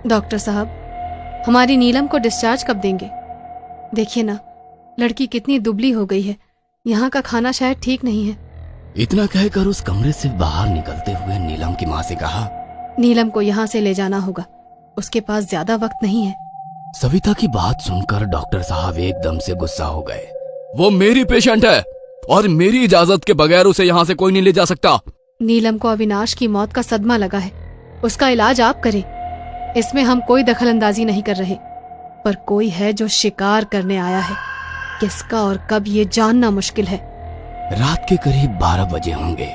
Doctor साहब, हमारी नीलम को डिस्चार्ज कब देंगे? देखिए ना, लड़की कितनी दुबली हो गई है। यहाँ का खाना शायद ठीक नहीं है। इतना कहकर उस कमरे से बाहर निकलते हुए नीलम की माँ से कहा, नीलम को यहाँ से ले जाना होगा, उसके पास ज्यादा वक्त नहीं है। सविता की बात सुनकर डॉक्टर साहब एकदम से गुस्सा हो गए। वो मेरी पेशेंट है और मेरी इजाजत के बगैर उसे यहाँ से कोई नहीं ले जा सकता। नीलम को अविनाश की मौत का सदमा लगा है, उसका इलाज आप करें। इसमें हम कोई दखलंदाजी नहीं कर रहे, पर कोई है जो शिकार करने आया है। किसका और कब ये जानना मुश्किल है। रात के करीब 12 बजे होंगे।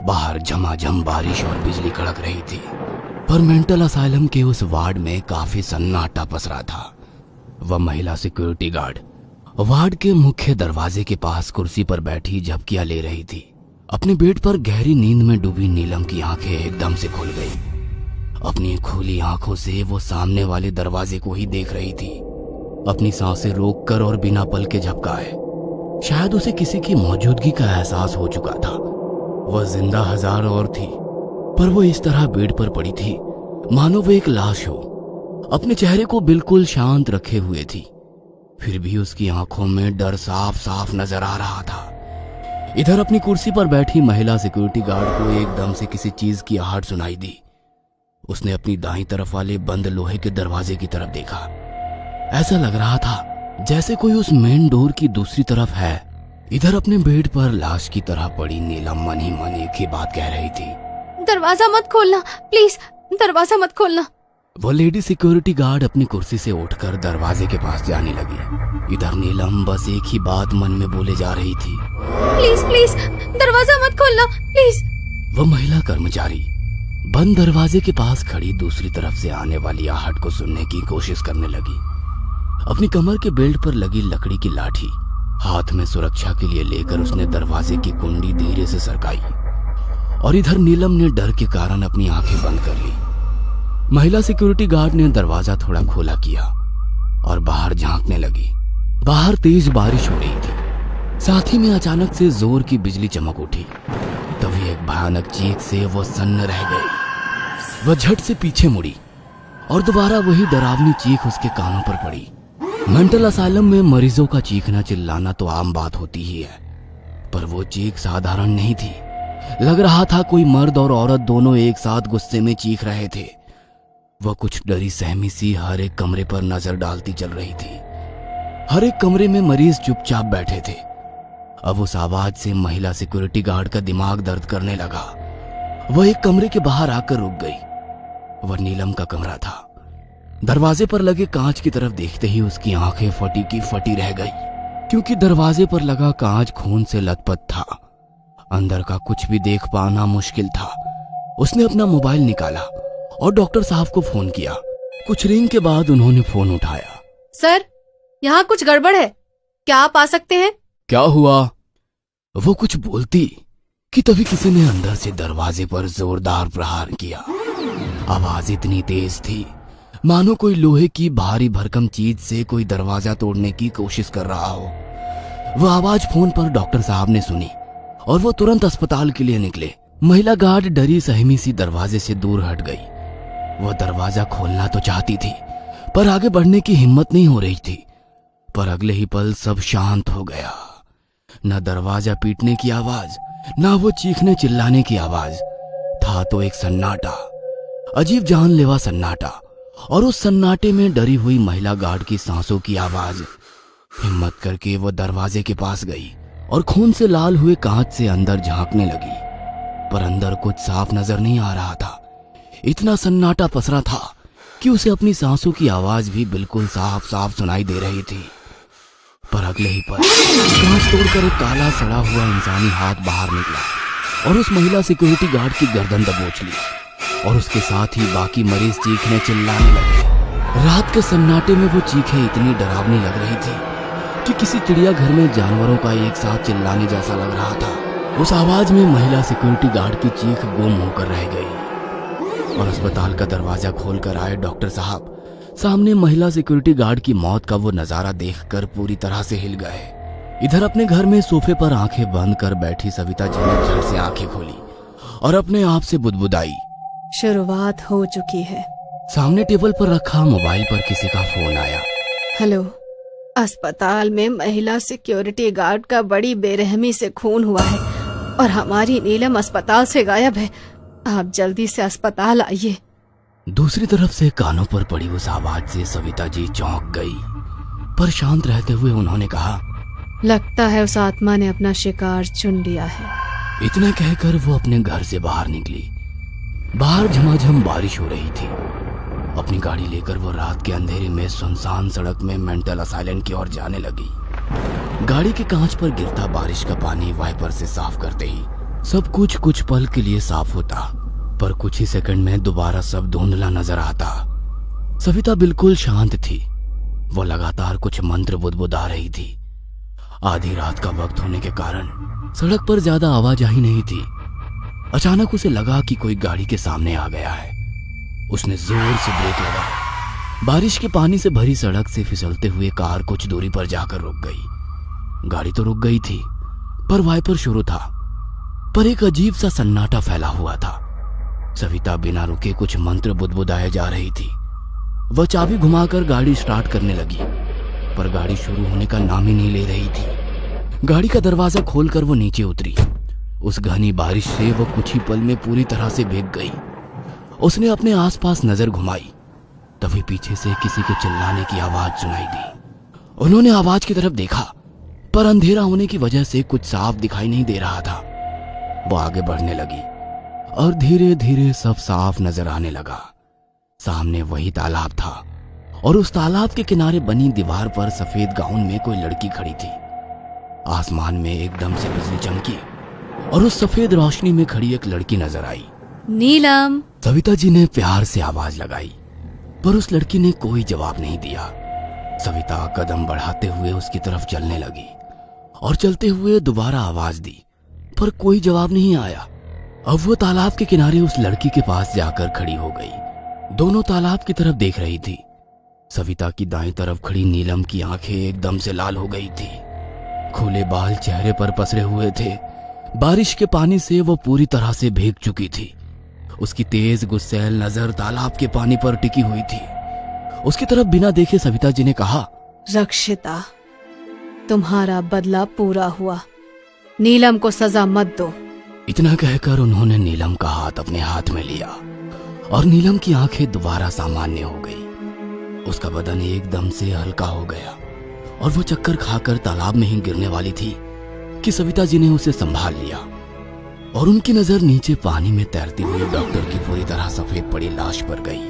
बाहर झमाझम बारिश और बिजली कड़क रही थी, पर मेंटल असाइलम के उस वार्ड में काफी सन्नाटा पसरा था। वह महिला सिक्योरिटी गार्ड वार्ड के मुख्य दरवाजे के पास कुर्सी पर बैठी झपकियां ले रही थी। अपने बेड पर गहरी नींद में डूबी नीलम की आंखें एकदम से खुल गई। अपनी खुली आंखों से वो सामने वाले दरवाजे को ही देख रही थी। अपनी सांसें रोककर और बिना पल के झपकाए। शायद उसे किसी की मौजूदगी का एहसास हो चुका था। वह जिंदा हजार और थी, पर वो इस तरह बेड पर पड़ी थी मानो वो एक लाश हो। अपने चेहरे को बिल्कुल शांत रखे हुए थी, फिर भी उसकी आंखों में डर साफ साफ नजर आ रहा था। इधर अपनी कुर्सी पर बैठी महिला सिक्योरिटी गार्ड को एकदम से किसी चीज की आहट सुनाई दी। उसने अपनी दाईं तरफ वाले बंद लोहे के दरवाजे की तरफ देखा। ऐसा लग रहा था जैसे कोई उस मेन डोर की दूसरी तरफ है। इधर अपने बेड पर लाश की तरह पड़ी नीलम मन ही मन एक ही बात कह रही थी, दरवाजा मत खोलना प्लीज, दरवाजा मत खोलना। वो लेडी सिक्योरिटी गार्ड अपनी कुर्सी से उठकर दरवाजे के पास जाने लगी। इधर नीलम बस एक ही बात मन में बोले जा रही थी, प्लीज प्लीज दरवाजा मत खोलना प्लीज। वो महिला कर्मचारी बंद दरवाजे के पास खड़ी दूसरी तरफ से आने वाली आहट को सुनने की कोशिश करने लगी। अपनी कमर के बेल्ट पर लगी लकड़ी की लाठी हाथ में सुरक्षा के लिए लेकर उसने दरवाजे की कुंडी धीरे से सरकाई और इधर नीलम ने डर के कारण अपनी आंखें बंद कर ली। महिला सिक्योरिटी गार्ड ने दरवाजा थोड़ा खोला किया और बाहर झांकने लगी। बाहर तेज बारिश हो रही थी, साथ ही में अचानक से जोर की बिजली चमक उठी। तभी एक भयानक चीख से वो सन्न रह गई। वह झट से पीछे मुड़ी और दोबारा वही डरावनी चीख उसके कानों पर पड़ी। मेंटल असाइलम में मरीजों का चीखना चिल्लाना तो आम बात होती ही है, पर वो चीख साधारण नहीं थी। लग रहा था कोई मर्द और औरत दोनों एक साथ गुस्से में चीख रहे थे। वह कुछ डरी सहमी सी हर एक कमरे पर नजर डालती चल रही थी। हर एक कमरे में मरीज चुपचाप बैठे थे। अब उस आवाज से महिला सिक्योरिटी गार्ड का दिमाग दर्द करने लगा। वह एक कमरे के बाहर आकर रुक गई। वह नीलम का कमरा था। दरवाजे पर लगे कांच की तरफ देखते ही उसकी आंखें फटी की फटी रह गई, क्योंकि दरवाजे पर लगा कांच खून से लथपथ था। अंदर का कुछ भी देख पाना मुश्किल था। उसने अपना मोबाइल निकाला और डॉक्टर साहब को फोन किया। कुछ रिंग के बाद उन्होंने फोन उठाया। सर, यहाँ कुछ गड़बड़ है, क्या आप आ सकते हैं? क्या हुआ? वो कुछ बोलती कि तभी किसी ने अंदर से दरवाजे पर जोरदार प्रहार किया। आवाज इतनी तेज थी मानो कोई लोहे की भारी भरकम चीज से कोई दरवाजा तोड़ने की कोशिश कर रहा हो। वह आवाज फोन पर डॉक्टर साहब ने सुनी और वो तुरंत अस्पताल के लिए निकले। महिला गार्ड डरी सहमी सी दरवाजे से दूर हट गई। वह दरवाजा खोलना तो चाहती थी, पर आगे बढ़ने की हिम्मत नहीं हो रही थी। पर अगले ही पल सब शांत हो गया। न दरवाजा पीटने की आवाज, ना वो चीखने चिल्लाने की आवाज, था तो एक सन्नाटा, अजीब जानलेवा सन्नाटा। और उस सन्नाटे में डरी हुई महिला गार्ड की सांसों की आवाज। हिम्मत करके वो दरवाजे के पास गई और खून से लाल हुए कांच से अंदर झांकने लगी, पर अंदर कुछ साफ नजर नहीं आ रहा था। इतना सन्नाटा पसरा था कि उसे अपनी सांसों की आवाज भी बिल्कुल साफ साफ सुनाई दे रही थी। पर अगले ही पल कांच तोड़कर एक काला सड़ा हुआ इंसानी हाथ बाहर निकला और उस महिला सिक्योरिटी गार्ड की गर्दन दबोच ली और उसके साथ ही बाकी मरीज चीखने चिल्लाने लगे। रात के सन्नाटे में वो चीखें इतनी डरावनी लग रही थी कि किसी चिड़ियाघर में जानवरों का एक साथ चिल्लाने जैसा लग रहा था। उस आवाज में महिला सिक्योरिटी गार्ड की चीख गुम होकर रह गई और अस्पताल का दरवाजा खोलकर आए डॉक्टर साहब सामने महिला सिक्योरिटी गार्ड की मौत का वो नजारा देखकर पूरी तरह से हिल गए। इधर अपने घर में सोफे पर आंखें बंद कर बैठी सविता जी ने झट से आंखें खोली और अपने आप से बुदबुदाई, शुरुआत हो चुकी है। सामने टेबल पर रखा मोबाइल पर किसी का फोन आया। हेलो, अस्पताल में महिला सिक्योरिटी गार्ड का बड़ी बेरहमी से खून हुआ है और हमारी नीलम अस्पताल से गायब है। आप जल्दी से अस्पताल आइए। दूसरी तरफ से कानों पर पड़ी उस आवाज से सविता जी चौंक गई, पर शांत रहते हुए उन्होंने कहा, लगता है उस आत्मा ने अपना शिकार चुन लिया है। इतना कहकर वो अपने घर से बाहर निकली। बाहर झमाझम बारिश हो रही थी। अपनी गाड़ी लेकर वो रात के अंधेरे में सुनसान सड़क में मेंटल असाइलम की ओर जाने लगी। गाड़ी के कांच पर गिरता बारिश का पानी वाइपर से साफ करते ही सब कुछ पल के लिए साफ होता, पर कुछ ही सेकंड में दोबारा सब धुंधला नजर आता। सविता बिल्कुल शांत थी। वो लगातार कुछ मंत्र बुदबुदा रही थी। आधी रात का वक्त होने के कारण सड़क पर ज्यादा आवाजाही नहीं थी। अचानक उसे लगा कि कोई गाड़ी के सामने आ गया है। उसने जोर से ब्रेक लगाया। बारिश के पानी से भरी सड़क से फिसलते हुए कार कुछ दूरी पर जाकर रुक गई। गाड़ी तो रुक गई थी, पर वाइपर शुरू था, पर एक अजीब सा सन्नाटा फैला हुआ था। सविता बिना रुके कुछ मंत्र बुदबुदाए जा रही थी। वह चाबी घुमाकर गाड़ी स्टार्ट करने लगी, पर गाड़ी शुरू होने का नाम ही नहीं ले रही थी। गाड़ी का दरवाजा खोलकर वो नीचे उतरी। उस घनी बारिश से वो कुछ ही पल में पूरी तरह से भीग गई। उसने अपने आसपास नजर घुमाई, तभी पीछे से किसी के चिल्लाने की आवाज सुनाई दी। उन्होंने आवाज की तरफ देखा, पर अंधेरा होने की वजह से कुछ साफ दिखाई नहीं दे रहा था। वो आगे बढ़ने लगी और धीरे धीरे सब साफ नजर आने लगा। सामने वही तालाब था और उस तालाब के किनारे बनी दीवार पर सफेद गाउन में कोई लड़की खड़ी थी। आसमान में एकदम से बिजली चमकी और उस सफेद रोशनी में खड़ी एक लड़की नजर आई। नीलम। सविता जी ने प्यार से आवाज लगाई, पर उस लड़की ने कोई जवाब नहीं दिया। सविता कदम बढ़ाते हुए उसकी तरफ चलने लगी और चलते हुए दोबारा आवाज दी, पर कोई जवाब नहीं आया। अब वो तालाब के किनारे उस लड़की के पास जाकर खड़ी हो गई। दोनों तालाब की तरफ देख रही थी। सविता की दाईं तरफ खड़ी नीलम की आंखें एकदम से लाल हो गई थी। खुले बाल चेहरे पर पसरे हुए थे। बारिश के पानी से वो पूरी तरह से भीग चुकी थी। उसकी तेज गुस्सैल नजर तालाब के पानी पर टिकी हुई थी। उसकी तरफ बिना देखे सविता जी ने कहा, रक्षिता, तुम्हारा बदला पूरा हुआ। नीलम को सजा मत दो। इतना कहकर उन्होंने नीलम का हाथ अपने हाथ में लिया और नीलम की आंखें दोबारा सामान्य हो गई। उसका बदन एकदम से हल्का हो गया और वो चक्कर खाकर तालाब में ही गिरने वाली थी कि सविता जी ने उसे संभाल लिया और उनकी नजर नीचे पानी में तैरती हुई डॉक्टर की पूरी तरह सफेद पड़ी लाश पर गई।